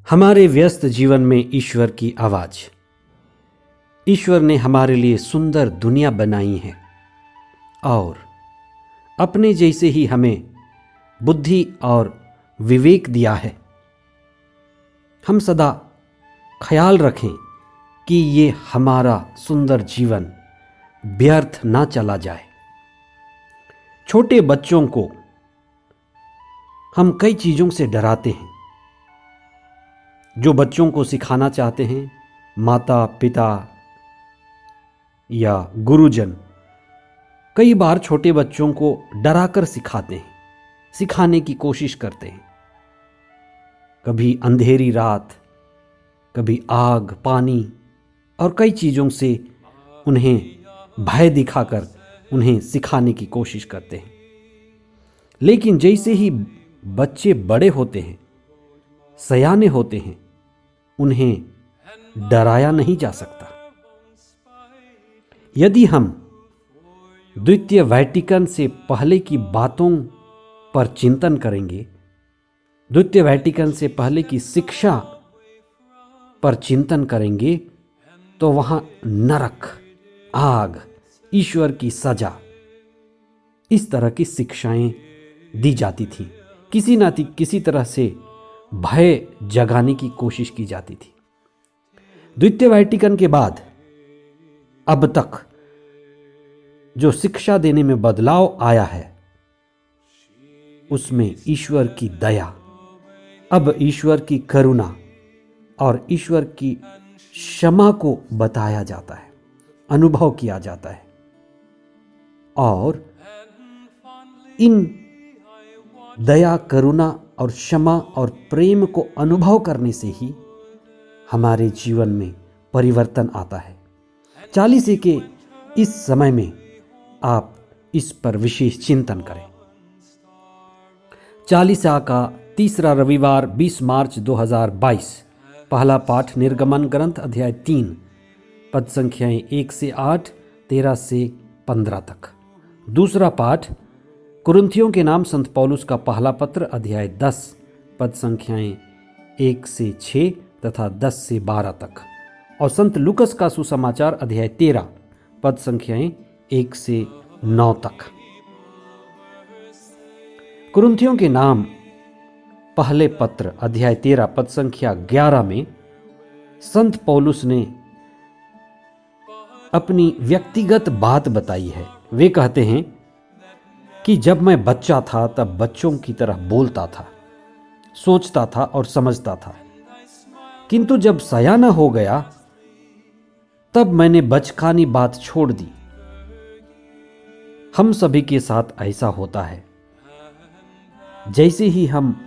हमारे व्यस्त जीवन में ईश्वर की आवाज। ईश्वर ने हमारे लिए सुंदर दुनिया बनाई है और अपने जैसे ही हमें बुद्धि और विवेक दिया है। हम सदा ख्याल रखें कि ये हमारा सुंदर जीवन व्यर्थ ना चला जाए। छोटे बच्चों को हम कई चीज़ों से डराते हैं। जो बच्चों को सिखाना चाहते हैं, माता पिता या गुरुजन कई बार छोटे बच्चों को डराकर सिखाते हैं, सिखाने की कोशिश करते हैं। कभी अंधेरी रात, कभी आग, पानी और कई चीज़ों से उन्हें भय दिखाकर उन्हें सिखाने की कोशिश करते हैं। लेकिन जैसे ही बच्चे बड़े होते हैं, सयाने होते हैं, उन्हें डराया नहीं जा सकता। यदि हम द्वितीय वैटिकन से पहले की बातों पर चिंतन करेंगे, द्वितीय वैटिकन से पहले की शिक्षा पर चिंतन करेंगे, तो वहां नरक, आग, ईश्वर की सजा, इस तरह की शिक्षाएं दी जाती थी। किसी तरह से भय जगाने की कोशिश की जाती थी। द्वितीय वैटिकन के बाद अब तक जो शिक्षा देने में बदलाव आया है, उसमें ईश्वर की दया, अब ईश्वर की करुणा और ईश्वर की क्षमा को बताया जाता है, अनुभव किया जाता है। और इन दया, करुणा और क्षमा और प्रेम को अनुभव करने से ही हमारे जीवन में परिवर्तन आता है। 40 के इस समय में आप इस पर विशेष चिंतन करें। 40 का तीसरा रविवार 20 मार्च 2022। पहला पाठ निर्गमन ग्रंथ अध्याय 3 पद संख्याएं 1 से 8, 13 से 15 तक। दूसरा पाठ कुरिन्थियों के नाम संत पौलुस का पहला पत्र अध्याय 10 पद संख्याएं 1 से 6 तथा 10 से 12 तक। और संत लूकस का सुसमाचार अध्याय 13 पद संख्याएं 1 से 9 तक। कुरिन्थियों के नाम पहले पत्र अध्याय 13 पद संख्या 11 में संत पौलुस ने अपनी व्यक्तिगत बात बताई है। वे कहते हैं कि जब मैं बच्चा था तब बच्चों की तरह बोलता था, सोचता था और समझता था, किंतु जब सयाना हो गया तब मैंने बचकानी बात छोड़ दी। हम सभी के साथ ऐसा होता है। जैसे ही हम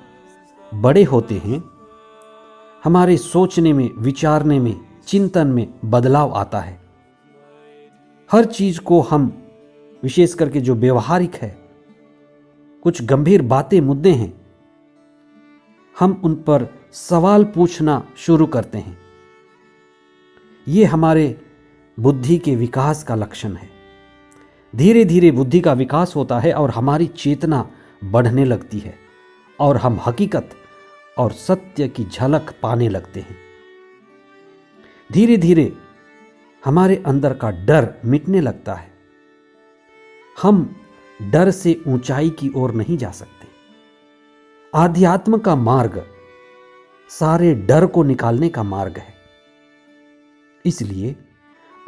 बड़े होते हैं, हमारे सोचने में, विचारने में, चिंतन में बदलाव आता है। हर चीज को हम, विशेष करके जो व्यवहारिक है, कुछ गंभीर बातें, मुद्दे हैं, हम उन पर सवाल पूछना शुरू करते हैं। ये हमारे बुद्धि के विकास का लक्षण है। धीरे धीरे बुद्धि का विकास होता है और हमारी चेतना बढ़ने लगती है और हम हकीकत और सत्य की झलक पाने लगते हैं। धीरे धीरे हमारे अंदर का डर मिटने लगता है। हम डर से ऊंचाई की ओर नहीं जा सकते। आध्यात्म का मार्ग सारे डर को निकालने का मार्ग है। इसलिए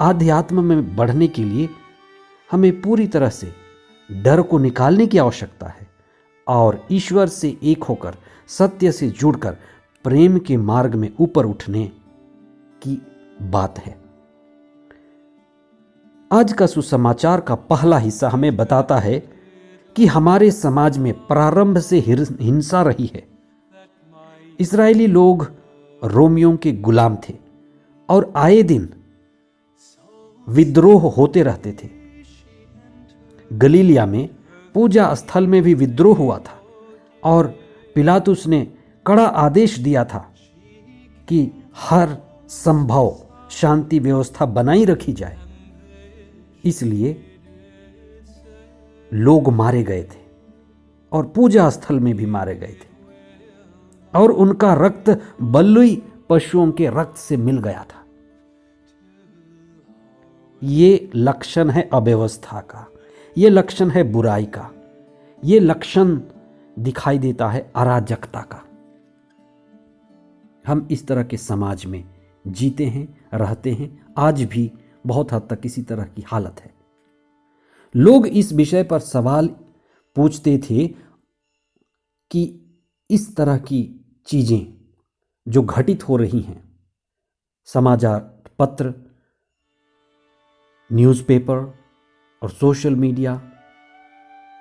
आध्यात्म में बढ़ने के लिए हमें पूरी तरह से डर को निकालने की आवश्यकता है और ईश्वर से एक होकर, सत्य से जुड़कर प्रेम के मार्ग में ऊपर उठने की बात है। आज का सुसमाचार का पहला हिस्सा हमें बताता है कि हमारे समाज में प्रारंभ से हिंसा रही है। इस्राएली लोग रोमियों के गुलाम थे और आए दिन विद्रोह होते रहते थे। गलीलिया में पूजा स्थल में भी विद्रोह हुआ था और पिलातुस ने कड़ा आदेश दिया था कि हर संभव शांति व्यवस्था बनाई रखी जाए। इसलिए लोग मारे गए थे और पूजा स्थल में भी मारे गए थे। और उनका रक्त बलुई पशुओं के रक्त से मिल गया था। ये लक्षण है अव्यवस्था का, ये लक्षण है बुराई का, ये लक्षण दिखाई देता है अराजकता का। हम इस तरह के समाज में जीते हैं, रहते हैं। आज भी बहुत हद तक इसी तरह की हालत है। लोग इस विषय पर सवाल पूछते थे कि इस तरह की चीजें जो घटित हो रही हैं, समाचार पत्र, न्यूज़पेपर और सोशल मीडिया,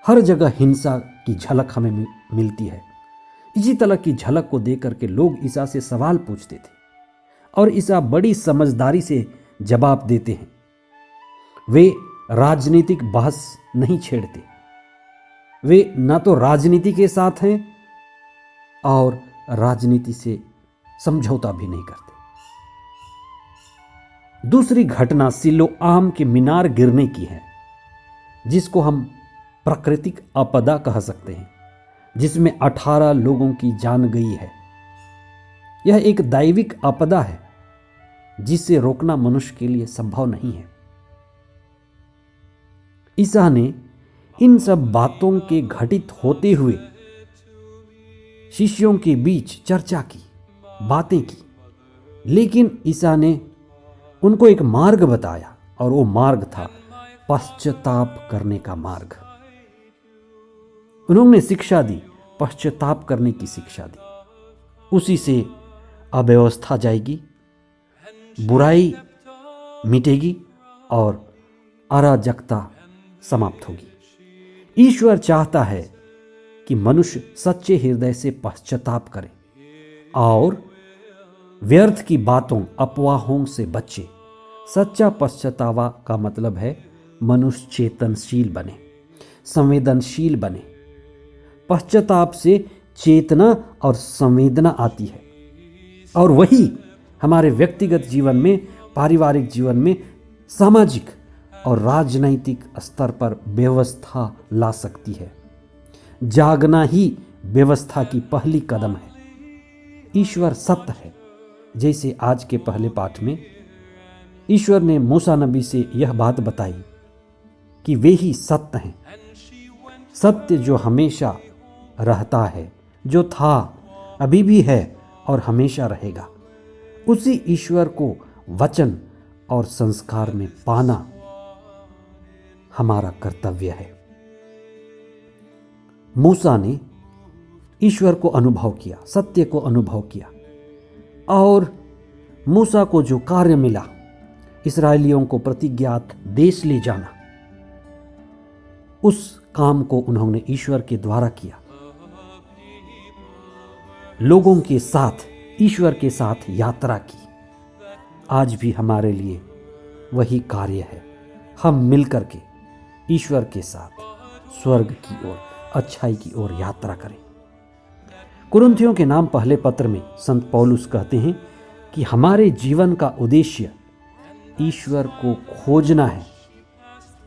हर जगह हिंसा की झलक हमें मिलती है। इसी तरह की झलक को देख करके लोग ईसा से सवाल पूछते थे और ईसा बड़ी समझदारी से जवाब देते हैं। वे राजनीतिक बहस नहीं छेड़ते, वे ना तो राजनीति के साथ हैं और राजनीति से समझौता भी नहीं करते। दूसरी घटना सिलोआम के मीनार गिरने की है, जिसको हम प्राकृतिक आपदा कह सकते हैं, जिसमें 18 लोगों की जान गई है। यह एक दैविक आपदा है जिसे रोकना मनुष्य के लिए संभव नहीं है। ईसा ने इन सब बातों के घटित होते हुए शिष्यों के बीच चर्चा की, बातें की, लेकिन ईसा ने उनको एक मार्ग बताया और वो मार्ग था पश्चाताप करने का मार्ग। उन्होंने शिक्षा दी, पश्चाताप करने की शिक्षा दी। उसी से अव्यवस्था जाएगी, बुराई मिटेगी और अराजकता समाप्त होगी। ईश्वर चाहता है कि मनुष्य सच्चे हृदय से पश्चाताप करे और व्यर्थ की बातों, अफवाहों से बचे। सच्चा पश्चाताप का मतलब है मनुष्य चेतनशील बने, संवेदनशील बने। पश्चाताप से चेतना और संवेदना आती है और वही हमारे व्यक्तिगत जीवन में, पारिवारिक जीवन में, सामाजिक और राजनैतिक स्तर पर व्यवस्था ला सकती है। जागना ही व्यवस्था की पहली कदम है। ईश्वर सत्य है। जैसे आज के पहले पाठ में ईश्वर ने मूसा नबी से यह बात बताई कि वे ही सत्य हैं, सत्य जो हमेशा रहता है, जो था, अभी भी है और हमेशा रहेगा। उसी ईश्वर को वचन और संस्कार में पाना हमारा कर्तव्य है। मूसा ने ईश्वर को अनुभव किया, सत्य को अनुभव किया और मूसा को जो कार्य मिला, इस्राएलियों को प्रतिज्ञात देश ले जाना, उस काम को उन्होंने ईश्वर के द्वारा किया। लोगों के साथ, ईश्वर के साथ यात्रा की। आज भी हमारे लिए वही कार्य है। हम मिलकर के ईश्वर के साथ स्वर्ग की ओर, अच्छाई की ओर यात्रा करें। कुरिन्थियों के नाम पहले पत्र में संत पौलुस कहते हैं कि हमारे जीवन का उद्देश्य ईश्वर को खोजना है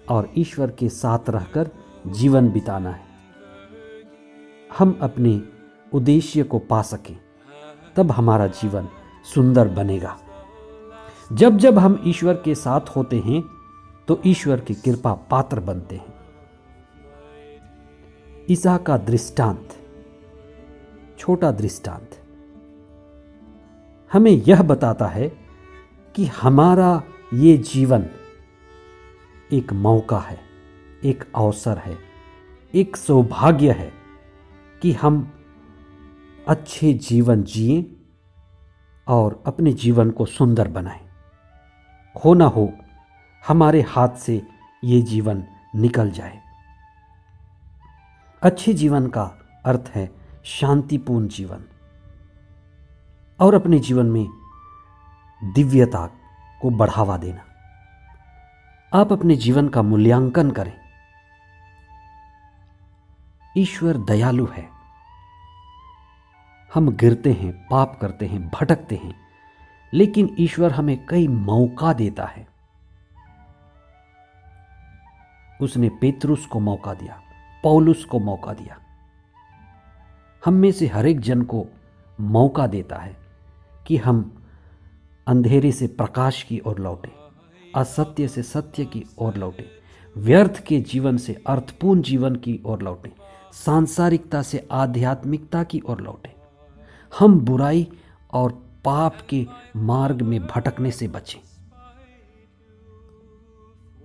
और ईश्वर के साथ रहकर जीवन बिताना है। हम अपने उद्देश्य को पा सकें, तब हमारा जीवन सुंदर बनेगा। जब जब हम ईश्वर के साथ होते हैं तो ईश्वर की कृपा पात्र बनते हैं। ईसा का दृष्टांत, छोटा दृष्टांत, हमें यह बताता है कि हमारा ये जीवन एक मौका है, एक अवसर है, एक सौभाग्य है कि हम अच्छे जीवन जिएं और अपने जीवन को सुंदर बनाएं। हो ना हो हमारे हाथ से ये जीवन निकल जाए। अच्छे जीवन का अर्थ है शांतिपूर्ण जीवन और अपने जीवन में दिव्यता को बढ़ावा देना। आप अपने जीवन का मूल्यांकन करें। ईश्वर दयालु है। हम गिरते हैं, पाप करते हैं, भटकते हैं, लेकिन ईश्वर हमें कई मौका देता है। उसने पेतरुस को मौका दिया, पौलुस को मौका दिया। हम में से हर एक जन को मौका देता है कि हम अंधेरे से प्रकाश की ओर लौटें, असत्य से सत्य की ओर लौटें, व्यर्थ के जीवन से अर्थपूर्ण जीवन की ओर लौटें, सांसारिकता से आध्यात्मिकता की ओर लौटें। हम बुराई और पाप के मार्ग में भटकने से बचें।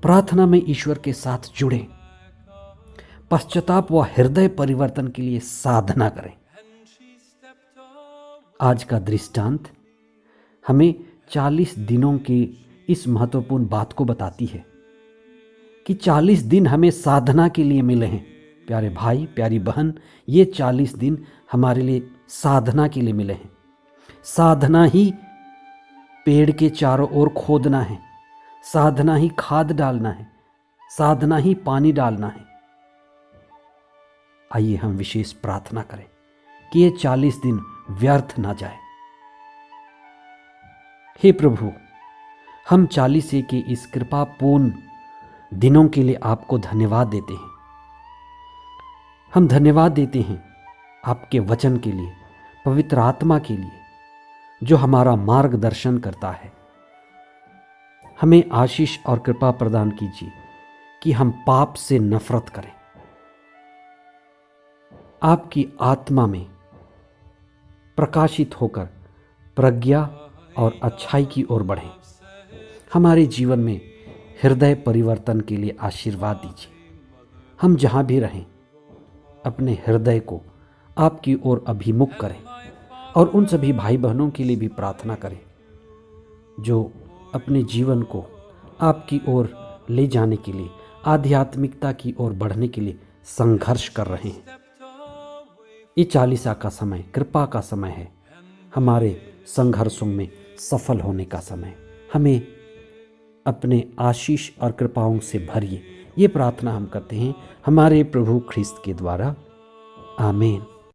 प्रार्थना में ईश्वर के साथ जुड़ें, पश्चाताप व हृदय परिवर्तन के लिए साधना करें। आज का दृष्टांत हमें 40 दिनों की इस महत्वपूर्ण बात को बताती है कि 40 दिन हमें साधना के लिए मिले हैं। प्यारे भाई, प्यारी बहन, ये 40 दिन हमारे लिए साधना के लिए मिले हैं। साधना ही पेड़ के चारों ओर खोदना है, साधना ही खाद डालना है, साधना ही पानी डालना है। आइए हम विशेष प्रार्थना करें कि ये 40 दिन व्यर्थ ना जाए। हे प्रभु, हम 40 के इस कृपापूर्ण दिनों के लिए आपको धन्यवाद देते हैं। हम धन्यवाद देते हैं आपके वचन के लिए, पवित्र आत्मा के लिए, जो हमारा मार्गदर्शन करता है। हमें आशीष और कृपा प्रदान कीजिए कि हम पाप से नफरत करें, आपकी आत्मा में प्रकाशित होकर प्रज्ञा और अच्छाई की ओर बढ़ें। हमारे जीवन में हृदय परिवर्तन के लिए आशीर्वाद दीजिए। हम जहाँ भी रहें अपने हृदय को आपकी ओर अभिमुख करें और उन सभी भाई बहनों के लिए भी प्रार्थना करें जो अपने जीवन को आपकी ओर ले जाने के लिए, आध्यात्मिकता की ओर बढ़ने के लिए संघर्ष कर रहे हैं। ये 40 का समय कृपा का समय है, हमारे संघर्षों में सफल होने का समय। हमें अपने आशीष और कृपाओं से भरिए। ये प्रार्थना हम करते हैं हमारे प्रभु ख्रिस्त के द्वारा। आमीन।